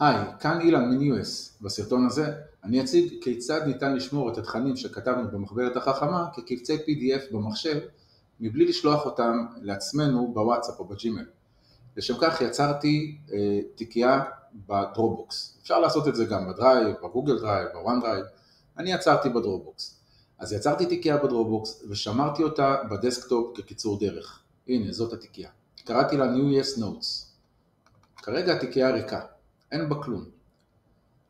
היי, כאן אילן מ-US. בסרטון הזה אני אציג כיצד ניתן לשמור את התכנים שכתבנו במחברת החכמה כקבצי PDF במחשב מבלי לשלוח אותם לעצמנו בוואטסאפ או בג'ימייל. לשם כך יצרתי תיקייה בדרופבוקס. אפשר לעשות את זה גם בדרייב, בגוגל דרייב, בוואן דרייב. אני יצרתי בדרופבוקס. אז יצרתי תיקייה בדרופבוקס ושמרתי אותה בדסקטופ כקיצור דרך. הנה, זאת התיקייה. קראתי לה New Year's Notes. כרגע התיקייה ריקה. אין בה כלום.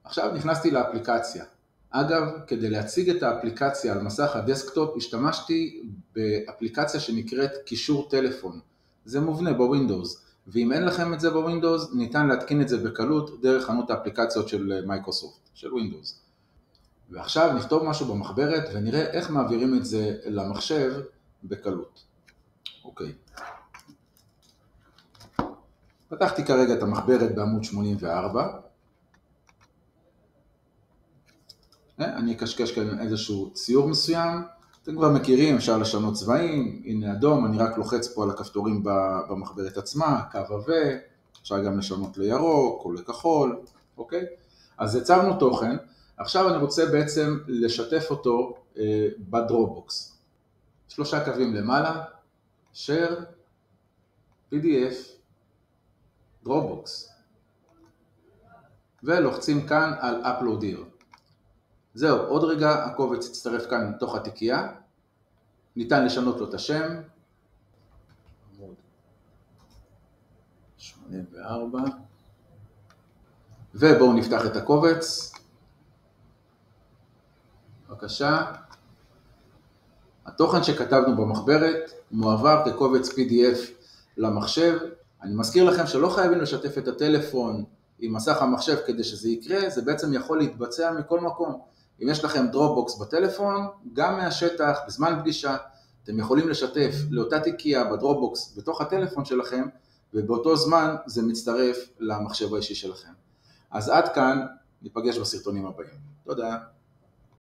עכשיו נכנסתי לאפליקציה. אגב, כדי להציג את האפליקציה על מסך הדסקטופ, השתמשתי באפליקציה שנקראת קישור טלפון. זה מובנה בווינדוס, ואם אין לכם את זה בווינדוס, ניתן להתקין את זה בקלות דרך חנות האפליקציות של מייקרוסופט, של ווינדוס. ועכשיו נכתוב משהו במחברת ונראה איך מעבירים את זה למחשב בקלות. אוקיי. פתחתי כרגע את המחברת בעמוד 84. אני אקשקש כאן איזשהו ציור מסוים. אתם כבר מכירים, אפשר לשנות צבעים. הנה אדום, אני רק לוחץ פה על הכפתורים במחברת עצמה, קו עבה. אפשר גם לשנות לירוק או לכחול. אוקיי? אז יצרנו תוכן. עכשיו אני רוצה בעצם לשתף אותו בדרופבוקס. 3 קווים למעלה, share, PDF, דרופבוקס. ולוחצים כאן על upload here. זהו, עוד רגע הקובץ יצטרף כאן לתוך התיקייה. ניתן לשנות לו את השם. עמוד 84. ובואו נפתח את הקובץ. בבקשה. התוכן שכתבנו במחברת מועבר כקובץ PDF למחשב. אני מזכיר לכם שלא חייבים לשתף את הטלפון עם מסך המחשב כדי שזה יקרה, זה בעצם יכול להתבצע מכל מקום. אם יש לכם דרופבוקס בטלפון, גם מהשטח, בזמן פגישה, אתם יכולים לשתף לאותה תיקייה בדרופבוקס בתוך הטלפון שלכם, ובאותו זמן זה מצטרף למחשב האישי שלכם. אז עד כאן, ניפגש בסרטונים הבאים. תודה.